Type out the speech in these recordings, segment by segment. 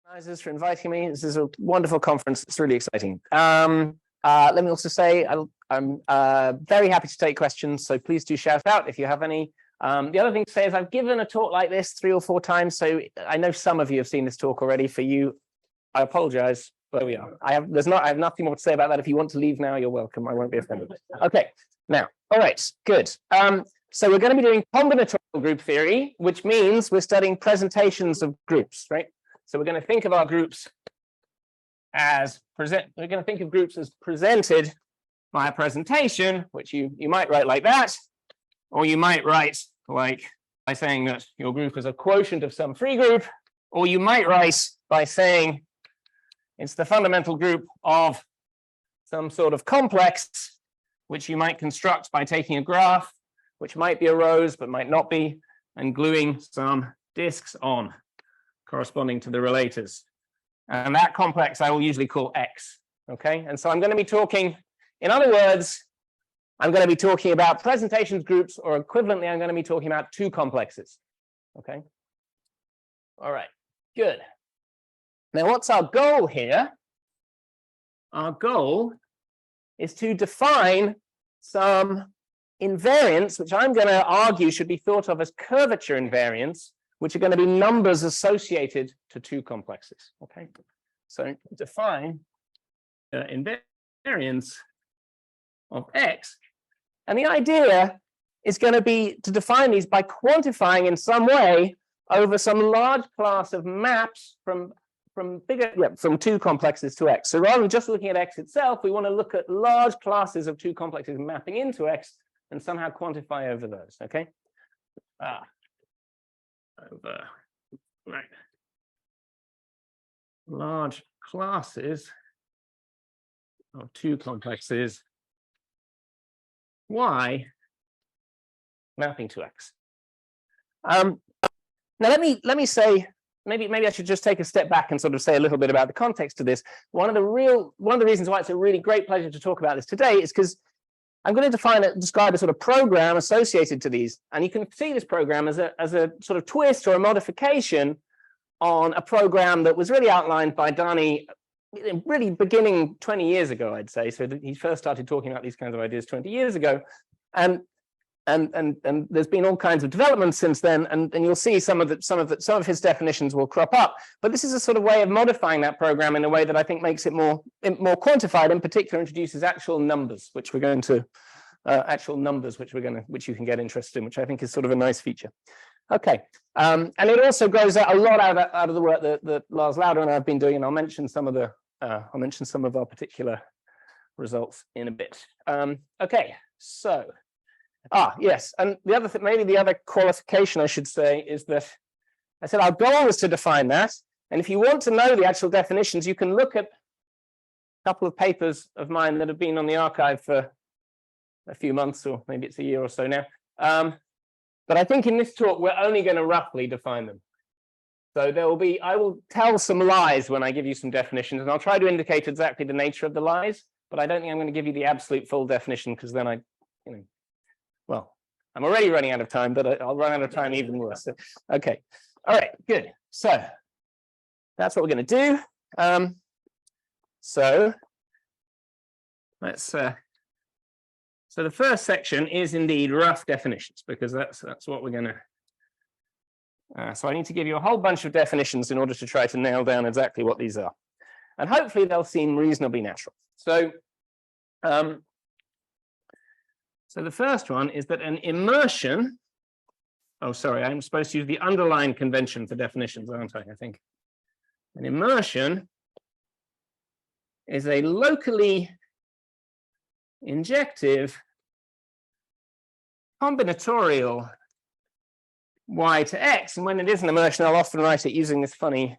organizers for inviting me. This is a wonderful conference. It's really exciting. Let me also say I'm very happy to take questions, so please do shout out if you have any. The other thing to say is I've given a talk like this 3 or 4 times, so I know some of you have seen this talk already. For you, I apologize, but there we are. I have nothing more to say about that. If you want to leave now, you're welcome. I won't be offended. Okay, now, all right, good. So we're going to be doing combinatorial group theory, which means we're studying presentations of groups, right? So we're going to think of our groups as we're going to think of groups as presented by a presentation, which you might write like that, or you might write like by saying that your group is a quotient of some free group, or you might write by saying it's the fundamental group of some sort of complex, which you might construct by taking a graph, which might be a rows but might not be, and gluing some disks on corresponding to the relators. And that complex I will usually call X, okay? And so I'm going to be talking, in other words, I'm going to be talking about presentations groups, or equivalently, I'm going to be talking about 2 complexes, okay? All right, good. Now, what's our goal here? Our goal is to define some invariants, which I'm going to argue should be thought of as curvature invariants, which are going to be numbers associated to 2 complexes. Okay, so define invariants of X, and the idea is going to be to define these by quantifying in some way over some large class of maps from 2 complexes to X. So rather than just looking at X itself, we want to look at large classes of 2 complexes mapping into X and somehow quantify over those. Okay. Over right. Large classes of 2 complexes Y mapping to X. Now let me say, maybe I should just take a step back and sort of say a little bit about the context of this. One of the reasons why it's a really great pleasure to talk about this today is because I'm going to describe a sort of program associated to these, and you can see this program as a sort of twist or a modification on a program that was really outlined by Dani, really beginning 20 years ago, I'd say. So he first started talking about these kinds of ideas 20 years ago, and there's been all kinds of developments since then, and you'll see some of his definitions will crop up. But this is a sort of way of modifying that program in a way that I think makes it more quantified. In particular, introduces actual numbers, which we're going to which you can get interested in, which I think is sort of a nice feature. Okay, and it also grows a lot out of the work that Lars Lauder and I have been doing, and I'll mention some of our particular results in a bit. Okay, so. Yes, and the other thing, maybe the other qualification I should say is that I said our goal was to define that, and if you want to know the actual definitions, you can look at a couple of papers of mine that have been on the archive for a few months, or maybe it's a year or so now. But I think in this talk we're only going to roughly define them. So I will tell some lies when I give you some definitions, and I'll try to indicate exactly the nature of the lies, but I don't think I'm going to give you the absolute full definition, because then well, I'm already running out of time, but I'll run out of time even worse. So, okay, all right, good. So that's what we're going to do. So let's. So the first section is indeed rough definitions, because that's what we're going to. So I need to give you a whole bunch of definitions in order to try to nail down exactly what these are, and hopefully they'll seem reasonably natural. So. So the first one is that an immersion, oh, sorry, I'm supposed to use the underlined convention for definitions, aren't I think. An immersion is a locally injective combinatorial Y to X. And when it is an immersion, I'll often write it using this funny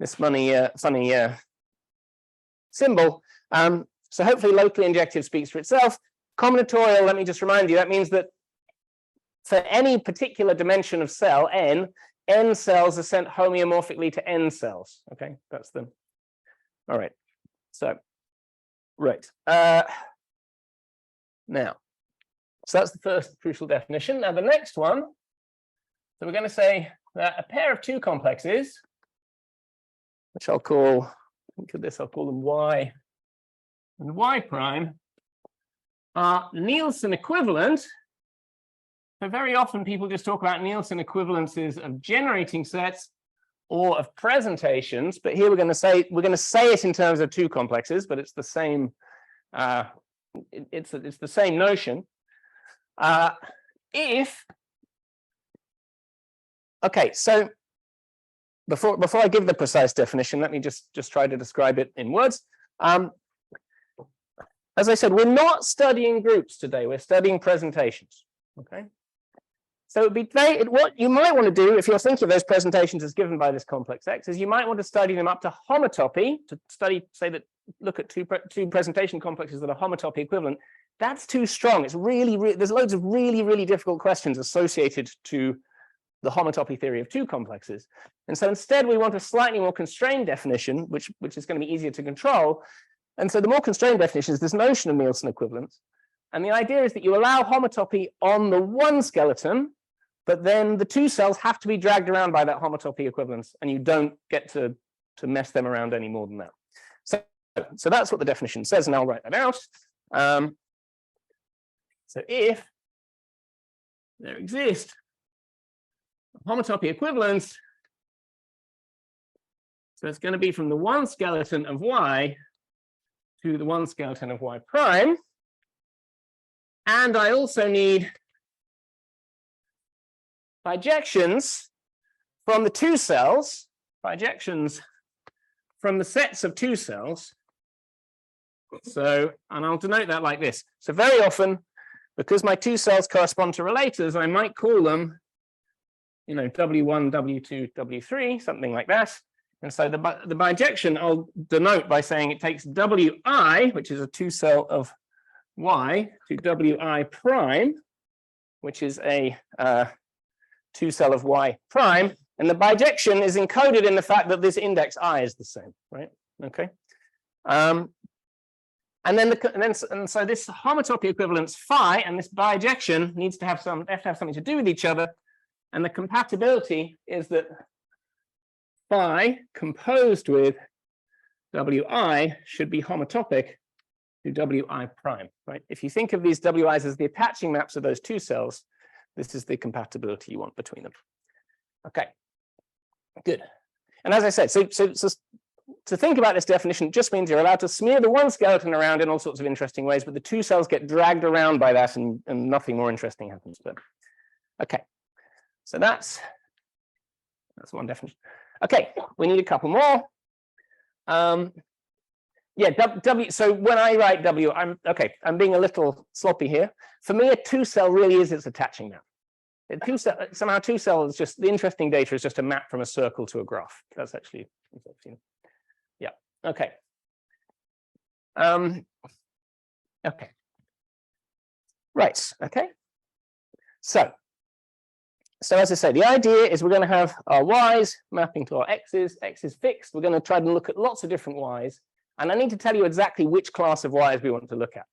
symbol. So hopefully locally injective speaks for itself. Combinatorial, let me just remind you, that means that for any particular dimension of cell, n cells are sent homeomorphically to n cells. Okay, that's them. All right. So, right. Now, so that's the first crucial definition. Now, the next one, so we're going to say that a pair of 2 complexes which I'll call, think of this, I'll call them y and y prime, are Nielsen equivalent. So very often people just talk about Nielsen equivalences of generating sets or of presentations, but here we're going to say it in terms of two complexes, but it's the same. It's the same notion. Okay, so before I give the precise definition, let me just try to describe it in words. As I said, we're not studying groups today. We're studying presentations. Okay. So it'd be what you might want to do if you're thinking of those presentations as given by this complex X is you might want to study them up to homotopy, to study, look at two presentation complexes that are homotopy equivalent. That's too strong. It's really there's loads of really difficult questions associated to the homotopy theory of two complexes. And so instead we want a slightly more constrained definition, which is going to be easier to control. And so the more constrained definition is this notion of Nielsen equivalence. And the idea is that you allow homotopy on the one skeleton, but then the two cells have to be dragged around by that homotopy equivalence, and you don't get to mess them around any more than that. So that's what the definition says, and I'll write that out. So if there exists homotopy equivalence, so it's going to be from the one skeleton of y to the one skeleton of y prime, and I also need bijections from the two cells, bijections from the sets of two cells. So, and I'll denote that like this. So very often, because my two cells correspond to relators, I might call them, W1, W2, W3, something like that. And so the bijection I'll denote by saying it takes Wi, which is a two cell of y, to Wi prime, which is a two cell of y prime, and the bijection is encoded in the fact that this index I is the same, right? Okay. And so this homotopy equivalence phi and this bijection needs to have something to do with each other, and the compatibility is that phi composed with Wi should be homotopic to Wi prime, right? If you think of these Wi's as the attaching maps of those two cells, this is the compatibility you want between them. Okay, good. And as I said, so to think about this definition just means you're allowed to smear the one skeleton around in all sorts of interesting ways, but the two cells get dragged around by that, and nothing more interesting happens to them. Okay, so that's one definition. Okay, we need a couple more. Yeah, so when I write W, I'm being a little sloppy here. For me, a two cell really is its attaching map. Somehow two cell is just, the interesting data is just a map from a circle to a graph. That's actually, yeah, okay. Okay. Right, okay. So as I say, the idea is we're going to have our y's mapping to our x's, x is fixed. We're going to try to look at lots of different y's. And I need to tell you exactly which class of y's we want to look at.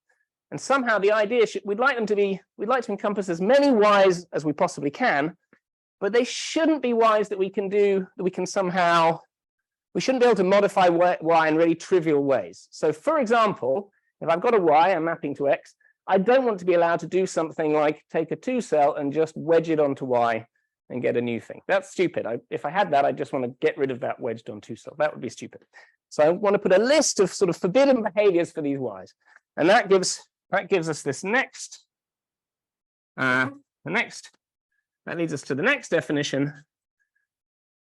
And somehow the idea we'd like to encompass as many y's as we possibly can, but they shouldn't be y's that we shouldn't be able to modify y in really trivial ways. So for example, if I've got a y, I'm mapping to x, I don't want to be allowed to do something like take a two cell and just wedge it onto y and get a new thing. That's stupid. If I had that, I just want to get rid of that wedged on two cell. That would be stupid. So I want to put a list of sort of forbidden behaviors for these y's, and that gives us this next. That leads us to the next definition.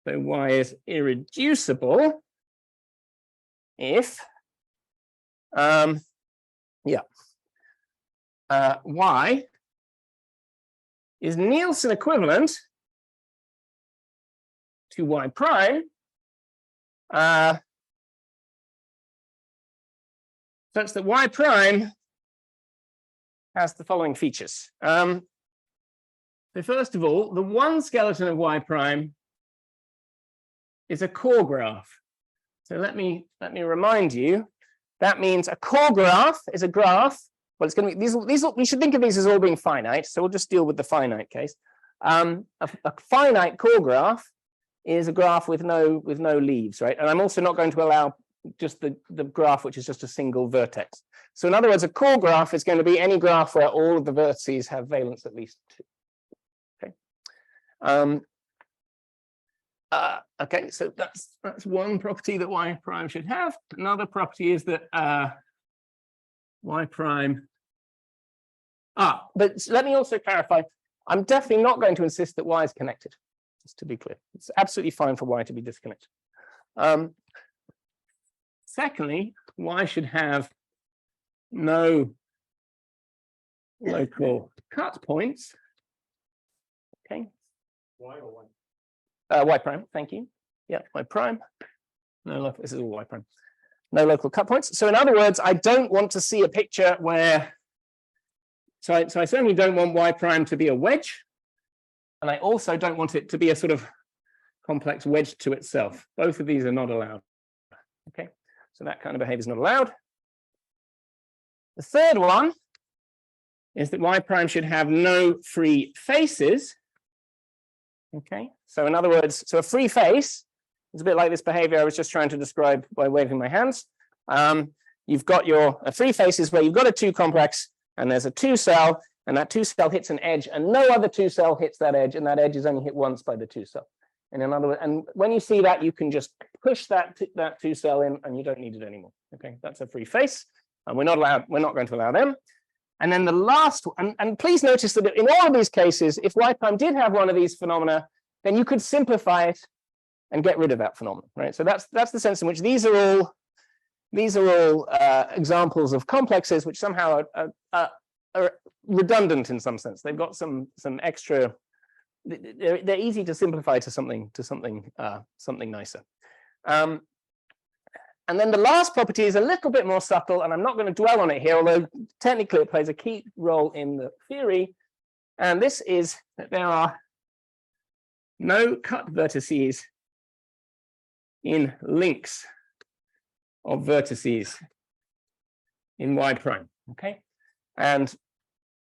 So y is irreducible if y is Nielsen equivalent to y prime such that y prime has the following features. So first of all, the one skeleton of y prime is a core graph. So let me remind you, that means a core graph is a graph. Well, it's going to be these. We should think of these as all being finite. So we'll just deal with the finite case. A finite core graph is a graph with no leaves, right? And I'm also not going to allow just the graph which is just a single vertex. So in other words, a core graph is going to be any graph where all of the vertices have valence at least 2. Okay. Okay, so that's one property that y prime should have. Another property is that y prime. But let me also clarify. I'm definitely not going to insist that y is connected. Just to be clear, it's absolutely fine for y to be disconnected. Secondly, y should have no local cut points. Okay. Y or one? Y prime, thank you. Yeah, y prime. No, this is all y prime. No local cut points. So in other words, I don't want to see a picture where. So I certainly don't want y prime to be a wedge, and I also don't want it to be a sort of complex wedge to itself. Both of these are not allowed. Okay, so that kind of behavior is not allowed. The third one is that y prime should have no free faces. Okay, so in other words, so a free face is a bit like this behavior I was just trying to describe by waving my hands. You've got your free faces where you've got a 2 complex and there's a 2 cell, and that 2 cell hits an edge, and no other 2 cell hits that edge, and that edge is only hit once by the 2 cell. And in other words, and when you see that, you can just push that 2 cell in, and you don't need it anymore. Okay, that's a free face, and we're not going to allow them. And then the last one, and please notice that in all of these cases, if y prime did have one of these phenomena, then you could simplify it and get rid of that phenomenon, right? So that's the sense in which these are all examples of complexes which somehow are redundant in some sense. They've got some extra. They're easy to simplify to something nicer. And then the last property is a little bit more subtle, and I'm not going to dwell on it here, although technically it plays a key role in the theory. And this is that there are no cut vertices in links of vertices in y prime. Okay, and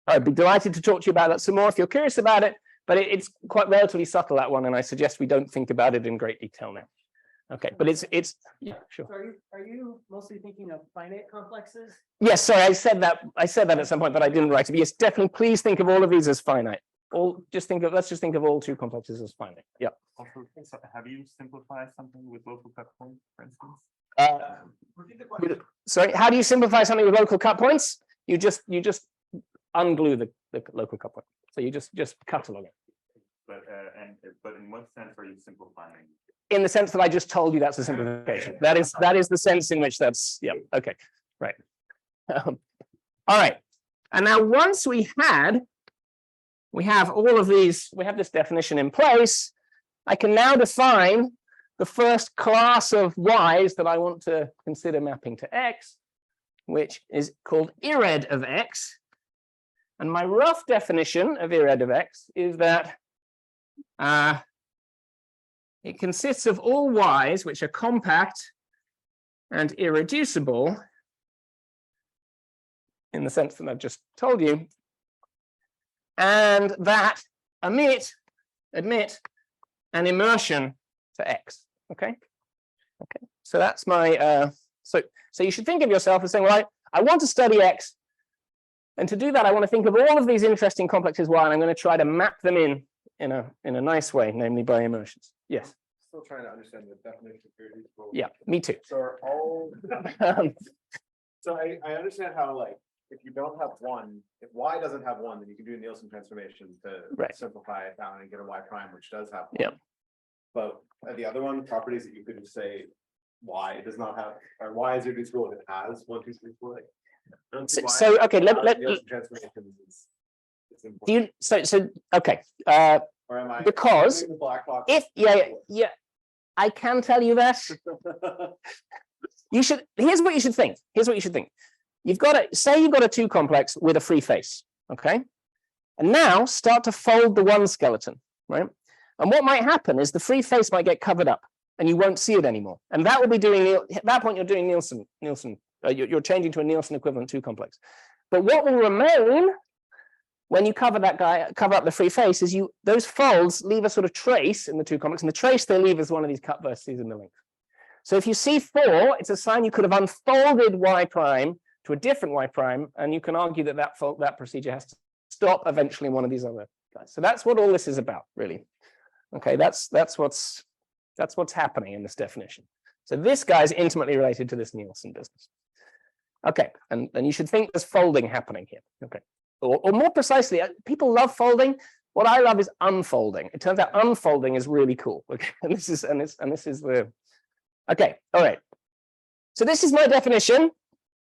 I'd be delighted to talk to you about that some more if you're curious about it, but it's quite relatively subtle, that one, and I suggest we don't think about it in great detail now. Okay, but it's yeah, sure. So are you mostly thinking of finite complexes? Yes, sorry, I said that at some point, but I didn't write it. Yes, definitely. Please think of all of these as finite. Let's just think of all 2 complexes as finite. Yeah. Also, have you simplified something with local cut points, for instance? Sorry, how do you simplify something with local cut points? You just unglue the local cut point. So you just cut along it. But in what sense are you simplifying? In the sense that I just told you that's a simplification. That is the sense in which that's, yeah, okay, right. All right, and now once we have all of these, we have this definition in place, I can now define the first class of y's that I want to consider mapping to x, which is called irred of x. And my rough definition of irred of x is that it consists of all y's which are compact and irreducible in the sense that I've just told you, and that admit an immersion to x. Okay. So that's my so you should think of yourself as saying, well, I want to study x, and to do that I want to think of all of these interesting complexes y, and I'm going to try to map them in a nice way, namely by immersions. Yes. Still trying to understand the definition of irreducible. Yeah, me too. So are all so I understand how, like, if you don't have one, if y doesn't have one, then you can do a Nielsen transformation to simplify it down and get a y prime which does have one. Yeah. But the other one, properties that you could just say y does not have, or y is irreducible if it has 1, 2, 3, 4. Like, so okay, let Nielsen transformation is do you so okay. Or am I because if yeah, I can tell you that. Here's what you should think. You've got a 2 complex with a free face, okay? And now start to fold the 1 skeleton, right? And what might happen is the free face might get covered up and you won't see it anymore. And that will be doing, at that point you're doing Nielsen, you're changing to a Nielsen equivalent 2 complex. But what will remain when you cover that guy, cover up the free face, is those folds leave a sort of trace in the two complex, and the trace they leave is one of these cut vertices in the length. So if you see 4, it's a sign you could have unfolded y prime to a different y prime, and you can argue that that procedure has to stop eventually in one of these other guys. So that's what all this is about, really. Okay, that's what's happening in this definition. So this guy is intimately related to this Nielsen business. Okay, and you should think there's folding happening here. Okay, or more precisely, people love folding. What I love is unfolding. It turns out unfolding is really cool. Okay, and this is the. Okay, all right. So this is my definition.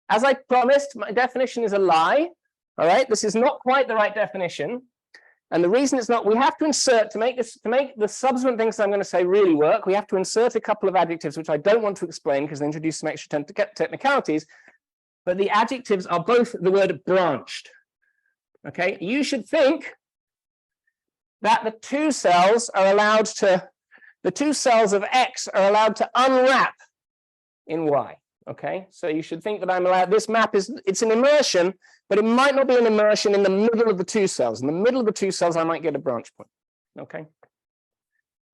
As I promised, my definition is a lie. All right, this is not quite the right definition. And the reason it's not, we have to insert, to make the subsequent things I'm going to say really work, we have to insert a couple of adjectives, which I don't want to explain because they introduce some extra technicalities. But the adjectives are both the word branched. Okay, you should think that the two cells of X are allowed to unwrap in Y. Okay, so you should think that I'm allowed, this map it's an immersion, but it might not be an immersion in the middle of the two cells. In the middle of the two cells, I might get a branch point. Okay,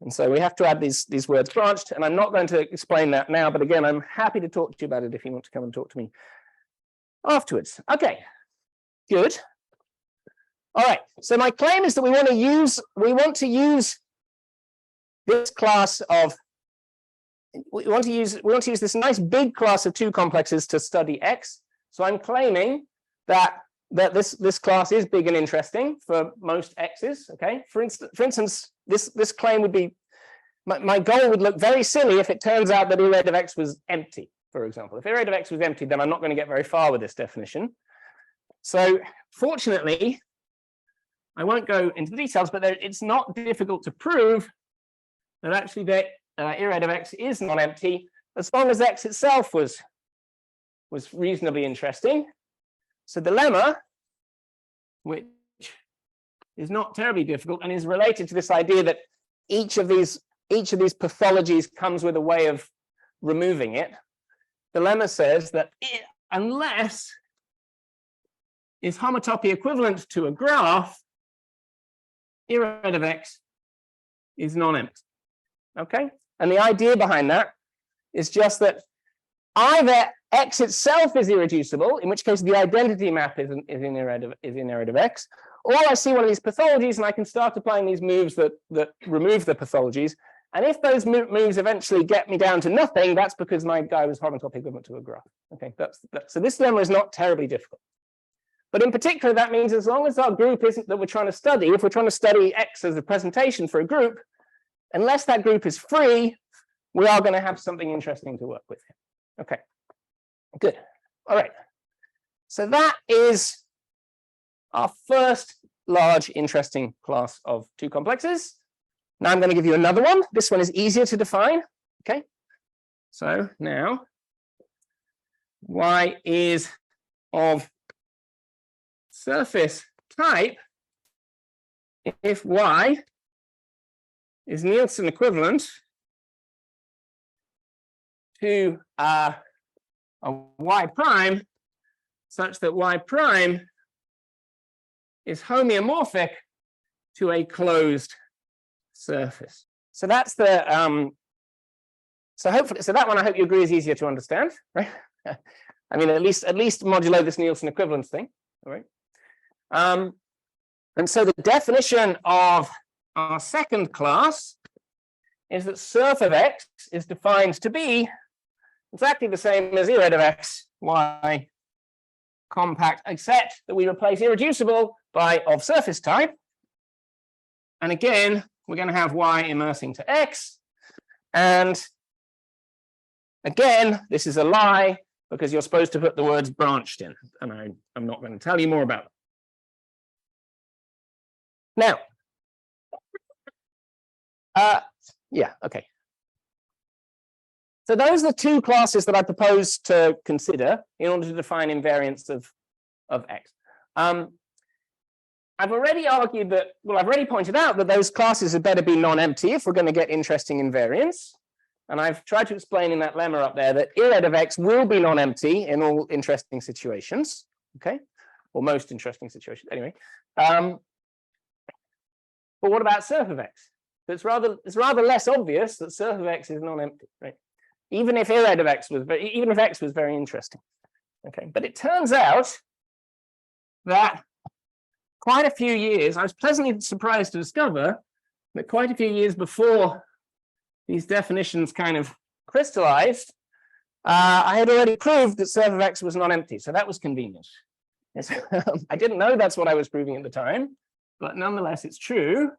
and so we have to add these words branched, and I'm not going to explain that now, but again, I'm happy to talk to you about it if you want to come and talk to me afterwards. Okay, good. All right, so my claim is that we want to use this class of, we want to use this nice big class of two complexes to study X. So I'm claiming that this class is big and interesting for most X's. Okay, for instance, this claim would be, my goal would look very silly if it turns out that irrad of X was empty, for example. If irrad of X was empty, then I'm not going to get very far with this definition. So fortunately, I won't go into the details, but it's not difficult to prove that actually the irrad of X is non-empty as long as X itself was reasonably interesting. So the lemma, which is not terribly difficult and is related to this idea that each of these pathologies comes with a way of removing it. The lemma says that unless is homotopy equivalent to a graph, irrad of X is non-empty. Okay, and the idea behind that is just that either X itself is irreducible, in which case the identity map is in irrad of X, or I see one of these pathologies and I can start applying these moves that remove the pathologies. And if those moves eventually get me down to nothing, that's because my guy was homotopy equivalent to a graph. Okay, so this lemma is not terribly difficult. But in particular, that means as long as our group isn't that we're trying to study, if we're trying to study X as a presentation for a group, unless that group is free, we are going to have something interesting to work with here. Okay, good. All right. So that is our first large, interesting class of two complexes. Now I'm going to give you another one. This one is easier to define. Okay. So now Y is of surface type if Y is Nielsen equivalent to a Y prime such that Y prime is homeomorphic to a closed surface. So that's the so that one I hope you agree is easier to understand, right? I mean, at least modulo this Nielsen equivalence thing, all right? And so the definition of our second class is that surf of X is defined to be exactly the same as irrad of X, Y compact, except that we replace irreducible by of surface type. And again, we're going to have Y immersing to X. And again, this is a lie because you're supposed to put the words branched in. And I'm not going to tell you more about it. Now, yeah, okay. So those are the two classes that I propose to consider in order to define invariants of X. I've already argued that, well, I've already pointed out that those classes had better be non-empty if we're going to get interesting invariants. And I've tried to explain in that lemma up there that irrad of X will be non-empty in all interesting situations. Okay. or most interesting situation. Anyway, but what about surf of x? So it's rather less obvious that surf of x is non-empty, right? Even if irred of x was even if x was very interesting. Okay, but it turns out that quite a few years, I was pleasantly surprised to discover that quite a few years before these definitions kind of crystallized, I had already proved that surf of x was non-empty, so that was convenient. I didn't know that's what I was proving at the time, but nonetheless, it's true.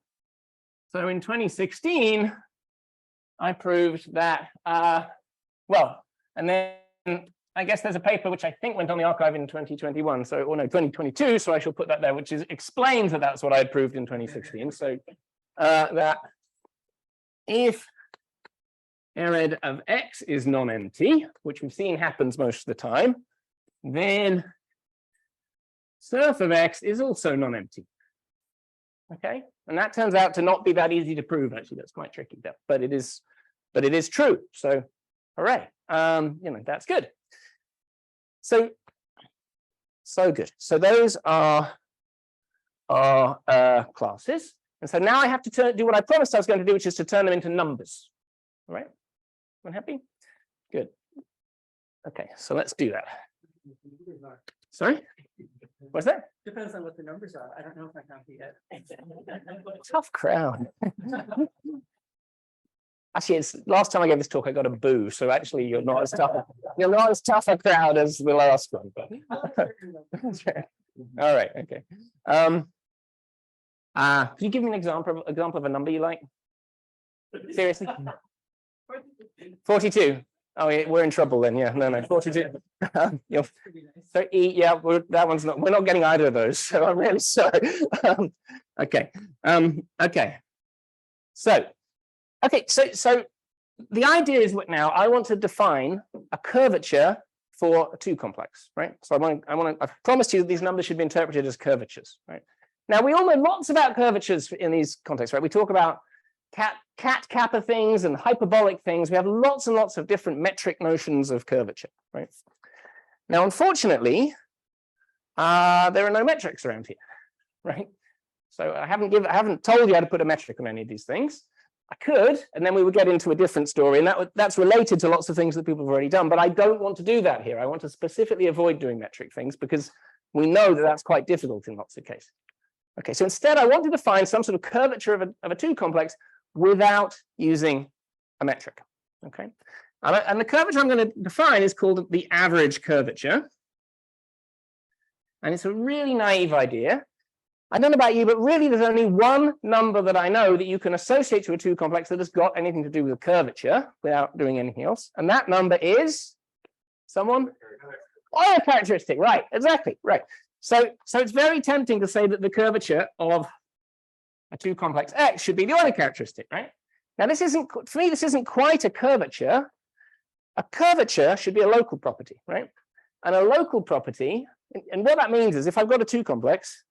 So in 2016, I proved that, well, and then I guess there's a paper which I think went on the archive in 2021, so, or no, 2022, so I shall put that there, which explains that that's what I had proved in 2016. So that if irred of x is non-empty, which we've seen happens most of the time, then surf of x is also non-empty. Okay, and that turns out to not be that easy to prove. Actually, that's quite tricky, but it is true. So, hooray! You know, that's good. So good. So those are our classes, and so now I have to do what I promised I was going to do, which is to turn them into numbers. All right, everyone happy? Good. Okay, so let's do that. Sorry, what's that? Depends on what the numbers are. I don't know if I can yet. Tough crowd. Actually, it's last time I gave this talk, I got a boo. So actually, you're not as tough a crowd as the last one. But all right, okay. Can you give me an example of a number you like? Seriously? 42. Oh, yeah, we're in trouble then. Yeah, no, 42. So E, yeah, that one's not. We're not getting either of those. So I'm really sorry. Okay. Okay. So the idea is what now I want to define a curvature for a two complex, right? So I've promised you that these numbers should be interpreted as curvatures, right? Now we all know lots about curvatures in these contexts, right? We talk about cat kappa things and hyperbolic things. We have lots and lots of different metric notions of curvature, right? Now, unfortunately, there are no metrics around here, right? So I haven't told you how to put a metric on any of these things. I could, and then we would get into a different story, and that's related to lots of things that people have already done, but I don't want to do that here. I want to specifically avoid doing metric things because we know that that's quite difficult in lots of cases. Okay, so instead I want to define some sort of curvature of a two complex without using a metric, okay? And the curvature I'm going to define is called the average curvature. And it's a really naive idea. I don't know about you, but really there's only one number that I know that you can associate to a two complex that has got anything to do with a curvature without doing anything else. And that number is someone? Euler characteristic, right, exactly, right. So it's very tempting to say that the curvature of a two complex X should be the Euler characteristic, right? Now this isn't, for me, this isn't quite a curvature. A curvature should be a local property, right? And a local property, and what that means is if I've got a two complex,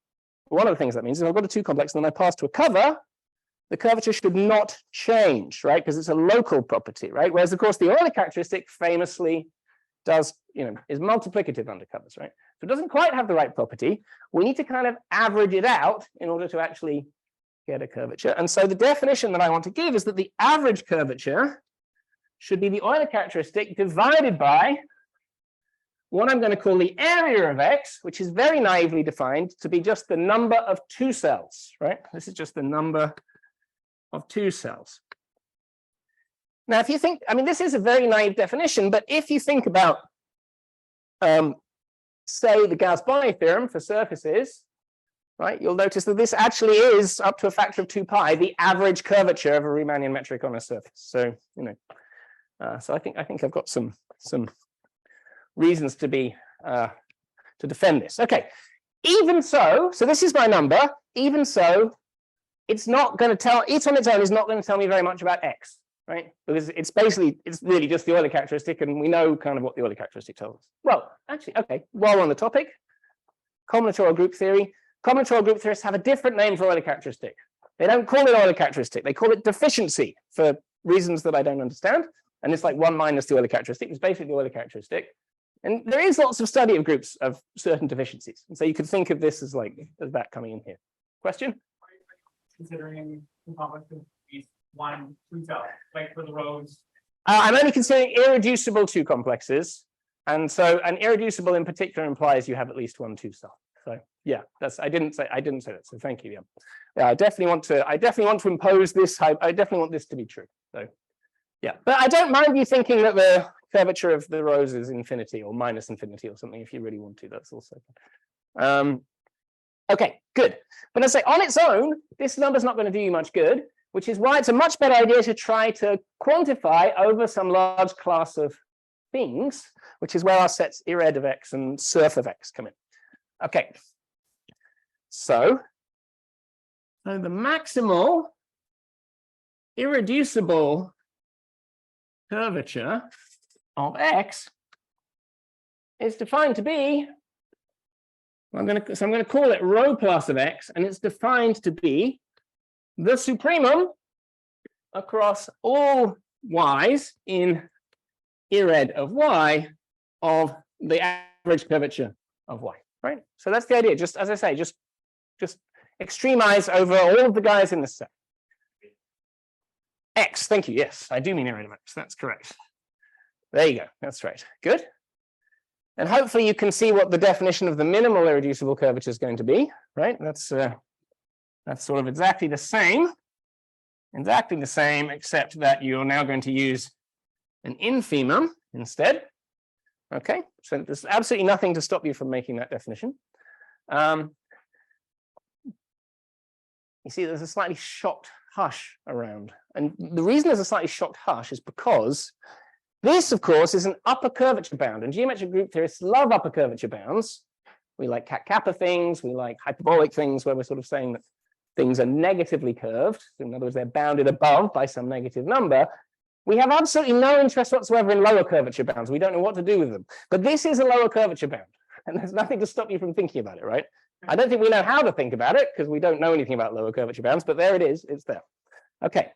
one of the things that means is if I've got a two complex and then I pass to a cover, the curvature should not change, right? Because it's a local property, right? Whereas of course the Euler characteristic famously does, is multiplicative under covers, right? So it doesn't quite have the right property. We need to kind of average it out in order to actually get a curvature. And so the definition that I want to give is that the average curvature should be the Euler characteristic divided by what I'm going to call the area of X, which is very naively defined to be just the number of two cells, right? This is just the number of two cells. Now, if you think, I mean, this is a very naive definition, but if you think about, say, the Gauss-Bonnet theorem for surfaces, right, you'll notice that this actually is up to a factor of 2 pi, the average curvature of a Riemannian metric on a surface. So, so I think I've got some reasons to be to defend this. Okay, even so this is my number. Even so, it's not going to tell, it on its own is not going to tell me very much about X, right? Because it's really just the Euler characteristic, and we know kind of what the Euler characteristic tells us. Well, actually, okay, while we're on the topic, combinatorial group theory. Combinatorial group theorists have a different name for Euler characteristic. They don't call it Euler characteristic. They call it deficiency for reasons that I don't understand. And it's like 1 minus the Euler characteristic. It's basically the Euler characteristic. And there is lots of study of groups of certain deficiencies. And so you could think of this as like as that coming in here. Question? Considering these 1, 2 cells, like for the rows. I'm only considering irreducible 2 complexes. And so an irreducible in particular implies you have at least 1 2 cell. So yeah, that's I didn't say that. So thank you. Yeah, I definitely want to impose this. I definitely want this to be true. So yeah, but I don't mind you thinking that the curvature of the rows is infinity or minus infinity or something if you really want to. That's also okay, good. But I say on its own, this number's not going to do you much good, which is why it's a much better idea to try to quantify over some large class of things, which is where our sets irred of x and surf of x come in. Okay, so the maximal irreducible curvature of x is defined to be, I'm going to call it rho plus of x, and it's defined to be the supremum across all y's in irred of y of the average curvature of y, right? So that's the idea. Just as I say, just extremize over all of the guys in this set. X, thank you. Yes, I do mean irred of x. That's correct. There you go. That's right. Good. And hopefully you can see what the definition of the minimal irreducible curvature is going to be, right? That's sort of exactly the same, except that you're now going to use an infimum instead. Okay, so there's absolutely nothing to stop you from making that definition. You see, there's a slightly shocked hush around. And the reason there's a slightly shocked hush is because this, of course, is an upper curvature bound. And geometric group theorists love upper curvature bounds. We like cat-kappa things. We like hyperbolic things where we're sort of saying that things are negatively curved. In other words, they're bounded above by some negative number. We have absolutely no interest whatsoever in lower curvature bounds. We don't know what to do with them. But this is a lower curvature bound. And there's nothing to stop you from thinking about it, right? I don't think we know how to think about it because we don't know anything about lower curvature bounds, but there it is. It's there. Okay.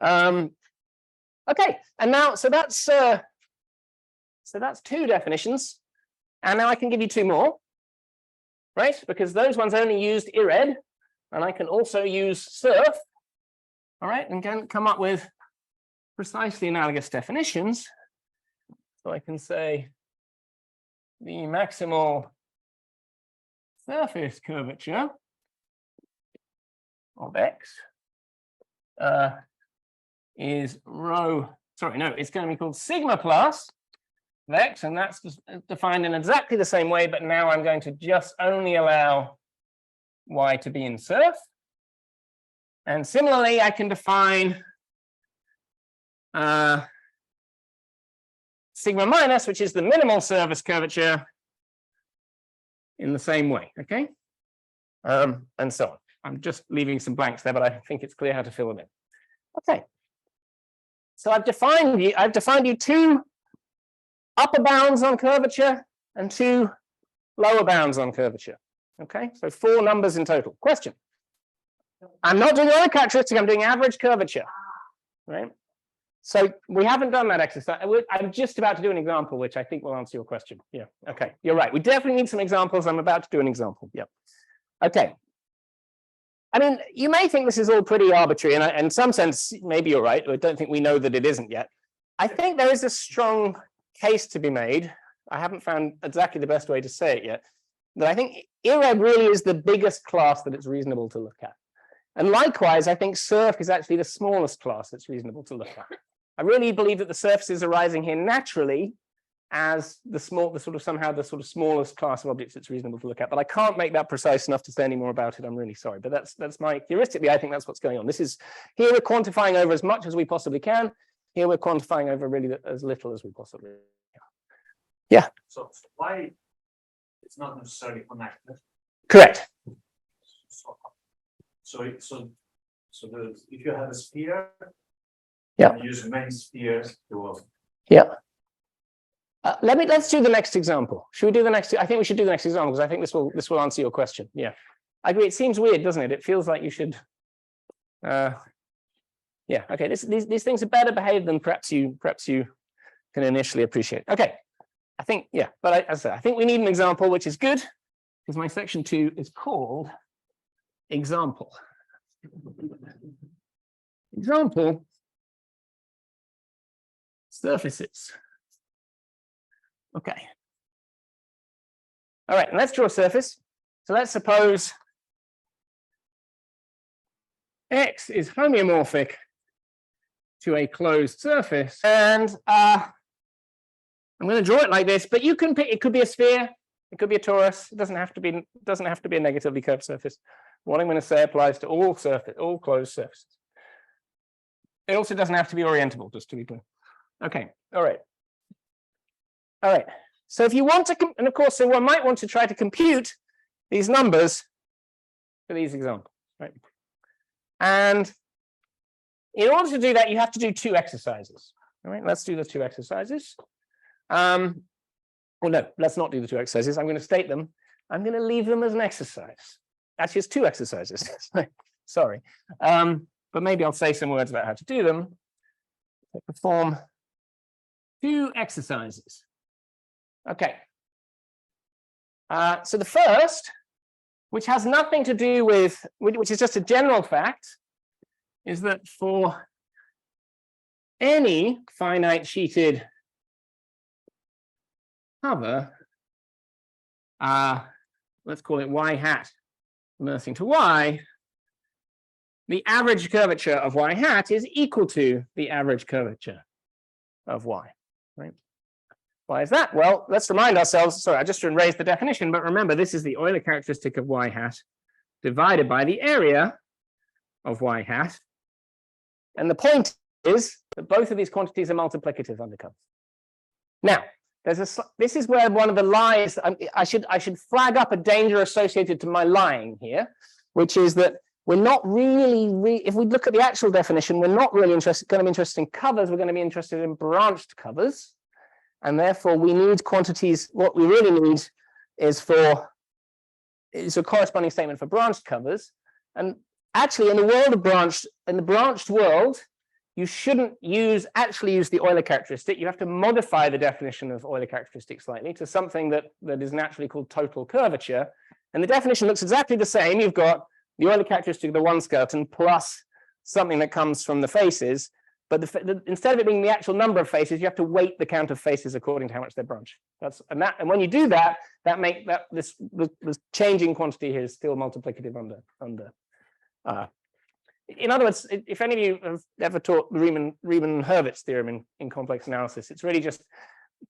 Okay. And now, so that's 2 definitions. And now I can give you 2 more, right? Because those ones only used irred, and I can also use surf. All right, and can come up with precisely analogous definitions. So I can say the maximal surface curvature of x is rho, sorry, no, it's going to be called sigma plus of x, and that's defined in exactly the same way, but now I'm going to just only allow y to be in surf. And similarly, I can define sigma minus, which is the minimal surface curvature, in the same way, okay? And so on. I'm just leaving some blanks there, but I think it's clear how to fill them in. Okay. So I've defined you 2 upper bounds on curvature and 2 lower bounds on curvature. Okay, so 4 numbers in total. Question. I'm not doing only characteristic, I'm doing average curvature. Right? So we haven't done that exercise. I'm just about to do an example, which I think will answer your question. Yeah. Okay. You're right. We definitely need some examples. I'm about to do an example. Yeah. Okay. I mean, you may think this is all pretty arbitrary, and in some sense, maybe you're right. I don't think we know that it isn't yet. I think there is a strong case to be made. I haven't found exactly the best way to say it yet. But I think irred really is the biggest class that it's reasonable to look at. And likewise, I think surf is actually the smallest class that's reasonable to look at. I really believe that the surfaces arising here naturally as the sort of smallest class of objects it's reasonable to look at. But I can't make that precise enough to say any more about it. I'm really sorry. But that's my heuristically, I think that's what's going on. This is here we're quantifying over as much as we possibly can. Here we're quantifying over really as little as we possibly can. Yeah. So why it's not necessarily connected? Correct. So if you have a sphere, yeah, you use many spheres to. Yeah. Let's do the next example. Should we do the next? I think we should do the next example because I think this will answer your question. Yeah, I agree. It seems weird, doesn't it? It feels like you should. Yeah. Okay. These things are better behaved than perhaps you can initially appreciate. Okay. I think, yeah, but as I said, I think we need an example, which is good, because my section 2 is called example. Example surfaces. Okay. All right, and let's draw a surface. So let's suppose X is homeomorphic to a closed surface, and I'm going to draw it like this. But you can pick; it could be a sphere, it could be a torus. It doesn't have to be a negatively curved surface. What I'm going to say applies to all closed surfaces. It also doesn't have to be orientable, just to be clear. Okay. All right. All right. So if you want to, and of course, so one might want to try to compute these numbers for these examples, right? And in order to do that, you have to do 2 exercises. All right, let's do the 2 exercises. Well, no, let's not do the 2 exercises. I'm going to state them. I'm going to leave them as an exercise. Actually, it's 2 exercises. Sorry. But maybe I'll say some words about how to do them. So perform 2 exercises. Okay. So the first, which has nothing to do with, which is just a general fact, is that for any finite sheeted cover, let's call it y hat immersing to y, the average curvature of y hat is equal to the average curvature of y, right? Why is that? Well, let's remind ourselves, sorry, I just erased the definition, but remember, this is the Euler characteristic of y hat divided by the area of y hat. And the point is that both of these quantities are multiplicative under cover. Now, this is where one of the lies, I should flag up a danger associated to my lying here, which is that we're not really, if we look at the actual definition, we're not really going to be interested in covers, we're going to be interested in branched covers. And therefore, we need quantities. What we really need is a corresponding statement for branched covers. And actually, in the world of in the branched world, you shouldn't actually use the Euler characteristic. You have to modify the definition of Euler characteristic slightly to something that is naturally called total curvature. And the definition looks exactly the same. You've got the Euler characteristic of the one skeleton plus something that comes from the faces. But instead of it being the actual number of faces, you have to weight the count of faces according to how much they're branched. And when you do that, this changing quantity here is still multiplicative under. In other words, if any of you have ever taught the Riemann-Hurwitz theorem in complex analysis, it's really just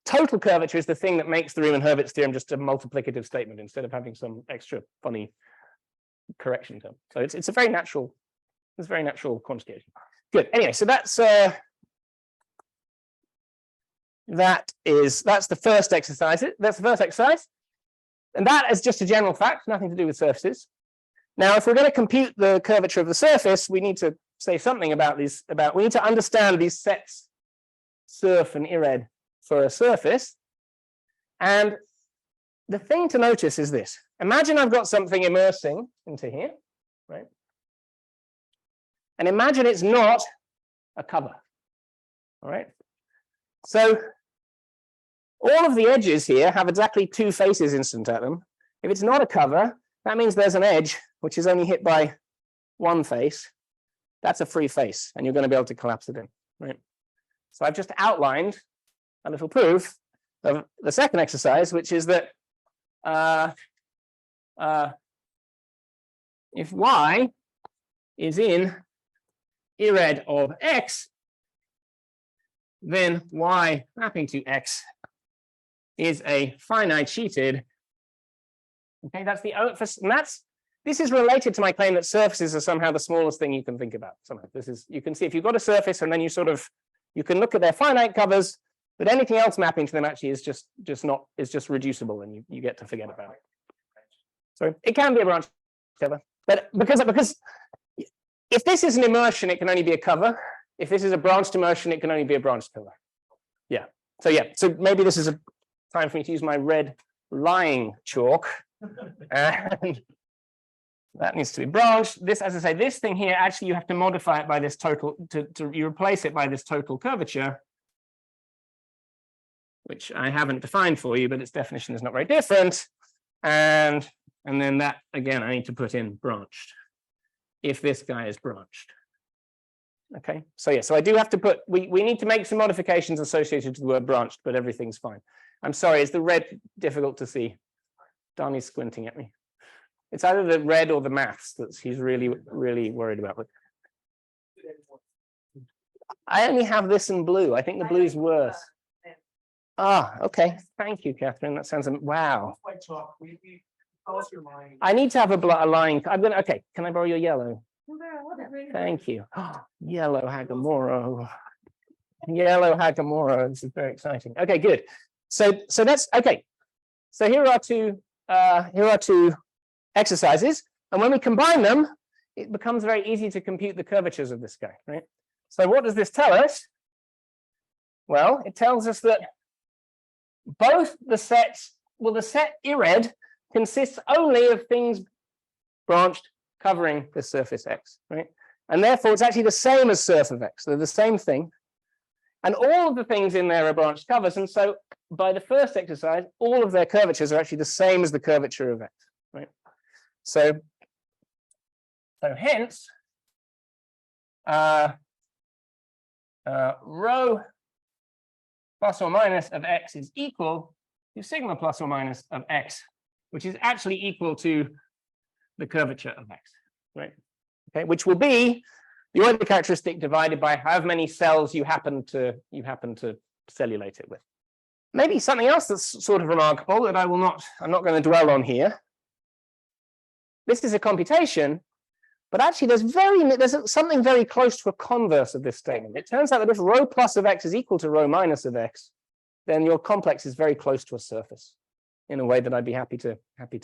total curvature is the thing that makes the Riemann-Hurwitz theorem just a multiplicative statement instead of having some extra funny correction term. So it's a very natural, quantification. Good. Anyway, so that's the first exercise. That's the first exercise, and that is just a general fact, nothing to do with surfaces. Now, if we're going to compute the curvature of the surface, we need to say something about these. We need to understand these sets, surf and ired, for a surface. And the thing to notice is this: imagine I've got something immersing into here, right? And imagine it's not a cover, all right? So all of the edges here have exactly 2 faces incident at them. If it's not a cover, that means there's an edge which is only hit by 1 face. That's a free face, and you're going to be able to collapse it in, right? So I've just outlined a little proof of the second exercise, which is that if y is in ired of x, then y mapping to x is a finite sheeted. Okay, that's the this is related to my claim that surfaces are somehow the smallest thing you can think about. Somehow, you can see if you've got a surface and then you can look at their finite covers, but anything else mapping to them actually is just reducible, and you get to forget about it. So it can be a branch cover, but because if this is an immersion, it can only be a cover. If this is a branched immersion, it can only be a branched cover. Yeah. So maybe this is a time for me to use my red lying chalk. And that needs to be branched. This, as I say, this thing here, actually you have to modify it by this total, you replace it by this total curvature. which I haven't defined for you, but its definition is not very different. And then that, again, I need to put in branched, if this guy is branched. Okay, so yeah, so I do have to put, we need to make some modifications associated to the word branched, but everything's fine. I'm sorry, is the red difficult to see? Darnie's squinting at me. It's either the red or the maths that he's really, really worried about. I only have this in blue. I think the blue is worse. Ah, okay. Thank you, Catherine. That sounds, wow. I need to have a line. I'm gonna, okay, can I borrow your yellow? Thank you. Yellow Hagamoro. Yellow Hagamoro. This is very exciting. Okay, good. So that's okay. So here are two exercises, and when we combine them, it becomes very easy to compute the curvatures of this guy, right? So what does this tell us? Well, it tells us that both the sets, well, the set irred consists only of things branched covering the surface X, right? And therefore, it's actually the same as surf of X. They're the same thing. And all of the things in there are branched covers. And so by the first exercise, all of their curvatures are actually the same as the curvature of X, right? So hence, rho plus or minus of X is equal to sigma plus or minus of X, which is actually equal to the curvature of X, right? Okay, which will be the Euler characteristic divided by how many cells you happen to cellulate it with. Maybe something else that's sort of remarkable that I'm not going to dwell on here. This is a computation, but actually there's something very close to a converse of this statement. It turns out that if rho plus of X is equal to rho minus of X, then your complex is very close to a surface in a way that I'd be happy to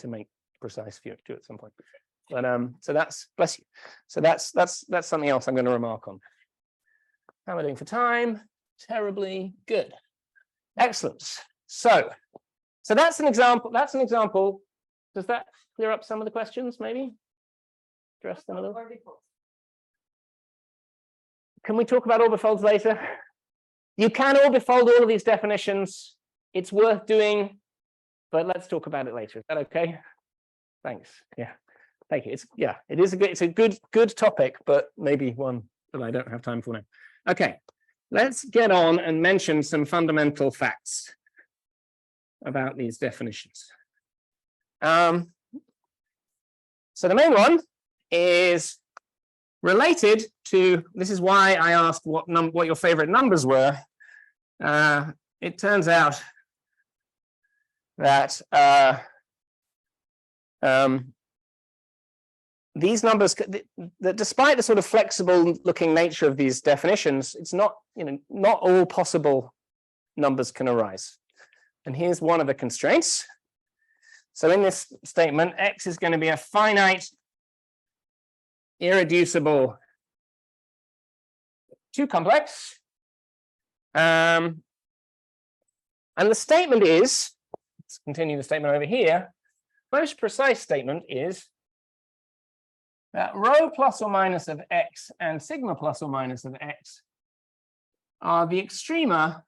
make precise for you to at some point. But so that's, bless you. So that's something else I'm going to remark on. How am I doing for time? Terribly good. Excellent. So that's an example. That's an example. Does that clear up some of the questions? Maybe address them a little. Can we talk about orbifolds later? You can orbifold all of these definitions. It's worth doing, but let's talk about it later. Is that okay? Thanks. Yeah. Thank you. It's a good topic, but maybe one that I don't have time for now. Okay, let's get on and mention some fundamental facts about these definitions. So the main one is related to, this is why I asked what your favorite numbers were. It turns out that these numbers, that despite the sort of flexible looking nature of these definitions, it's not, not all possible numbers can arise. And here's one of the constraints. So in this statement, X is going to be a finite, irreducible 2 complex. And the statement is, let's continue the statement over here. Most precise statement is that rho plus or minus of X and sigma plus or minus of X are the extrema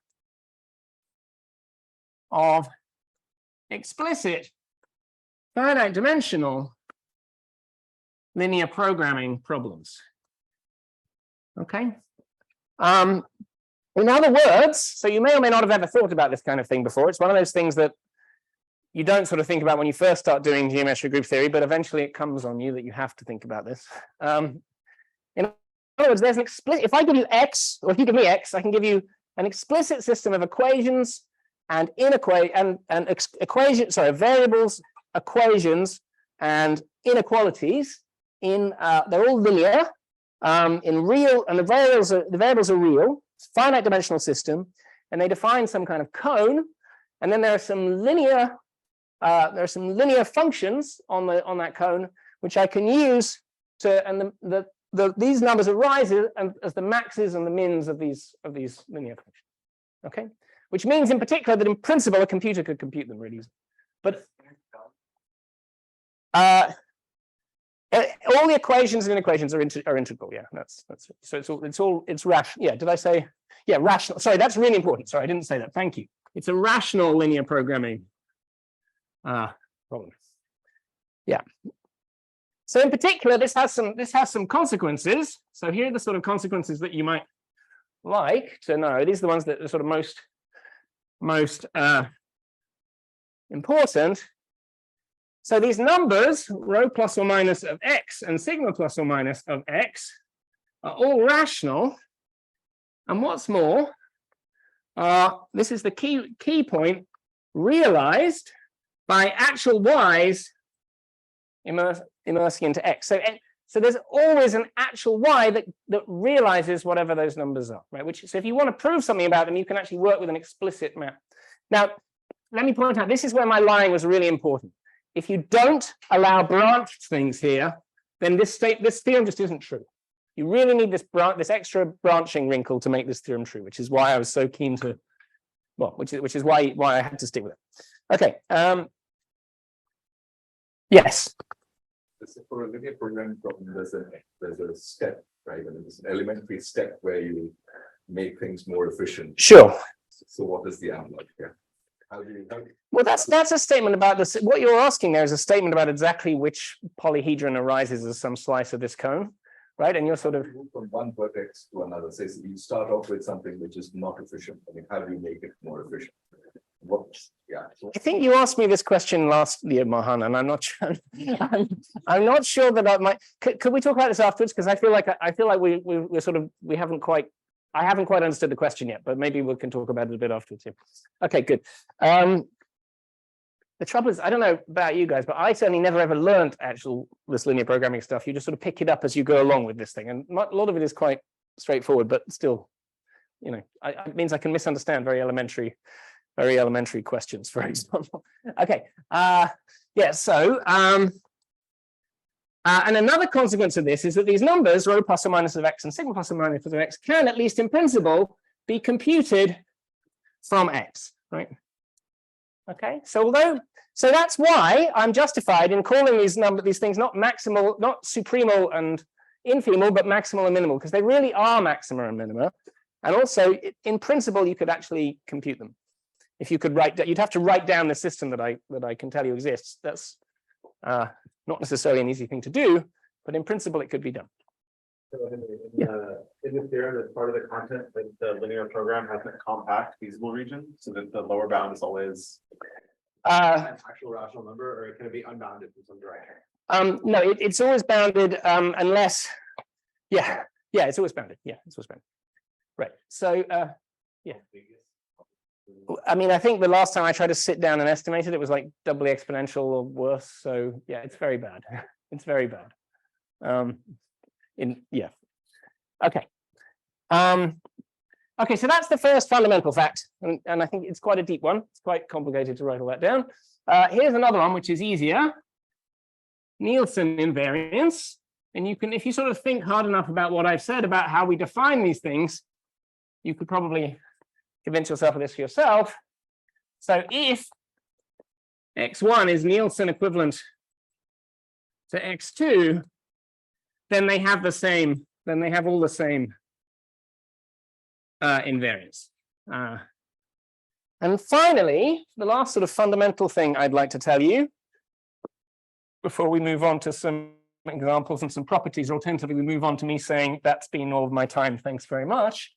of explicit finite dimensional linear programming problems. Okay. In other words, so you may or may not have ever thought about this kind of thing before. It's one of those things that you don't sort of think about when you first start doing geometric group theory, but eventually it comes on you that you have to think about this. In other words, there's an explicit, if I give you X, or if you give me X, I can give you an explicit system of equations and variables, equations, and inequalities they're all linear, in real, and the variables are real, it's a finite dimensional system, and they define some kind of cone, and then there are some linear functions on that cone which I can use to, and these numbers arise as the maxes and the mins of these linear functions. Okay, which means in particular that in principle a computer could compute them really easily. But all the equations and inequations are integral. Yeah, that's so it's rational. Yeah, did I say? Yeah, rational. Sorry, that's really important. Sorry, I didn't say that. Thank you. it's a rational linear programming problem. Yeah. So in particular, this has some consequences. So here are the sort of consequences that you might like to know. These are the ones that are sort of most important. So these numbers, rho plus or minus of x and sigma plus or minus of x, are all rational. And what's more, this is the key point, realized by actual y's immersing into x. So there's always an actual y that realizes whatever those numbers are, right? So if you want to prove something about them, you can actually work with an explicit map. Now, let me point out, this is where my line was really important. If you don't allow branched things here, then this theorem just isn't true. You really need this extra branching wrinkle to make this theorem true, which is why I was so keen to, well, which is why I had to stick with it. Okay. Yes. For a linear programming problem, there's a step, right? And there's an elementary step where you make things more efficient. Sure. So what is the analog here? Well, that's a statement about this. What you're asking there is a statement about exactly which polyhedron arises as some slice of this cone, right? And you're sort of move from one vertex to another. Say you start off with something which is not efficient. I mean, how do you make it more efficient? I think you asked me this question last year, Mohan, and I'm not sure. I'm not sure that I might. Could we talk about this afterwards? Because I feel like we're sort of I haven't quite understood the question yet, but maybe we can talk about it a bit afterwards. Yeah. Okay, good. The trouble is, I don't know about you guys, but I certainly never ever learned this linear programming stuff. You just sort of pick it up as you go along with this thing, and a lot of it is quite straightforward, but still, it means I can misunderstand very elementary questions, for example. Okay. Yeah. So, and another consequence of this is that these numbers, rho plus or minus of x and sigma plus or minus of x, can, at least in principle, be computed from x, right? Okay. So that's why I'm justified in calling these things not maximal, not supremal and infemal, but maximal and minimal, because they really are maxima and minima. And also, in principle, you could actually compute them. If you could you'd have to write down the system that I can tell you exists. That's not necessarily an easy thing to do, but in principle, it could be done. So in the theorem, as part of the content, that the linear program has a compact feasible region, so that the lower bound is always an actual rational number, or it can be unbounded from some direction. No, it's always bounded unless, it's always bounded. Yeah, it's always bounded. Right. So, yeah. I mean, I think the last time I tried to sit down and estimate it, it was like doubly exponential or worse. So yeah, it's very bad. It's very bad. Okay. Okay, so that's the first fundamental fact, and I think it's quite a deep one. It's quite complicated to write all that down. Here's another one, which is easier. Nielsen invariants. And you can, if you sort of think hard enough about what I've said about how we define these things, you could probably convince yourself of this for yourself. So if x1 is Nielsen equivalent to x2, then they have all the same invariants. And finally, the last sort of fundamental thing I'd like to tell you before we move on to some examples and some properties, or alternatively we move on to me saying that's been all of my time, thanks very much.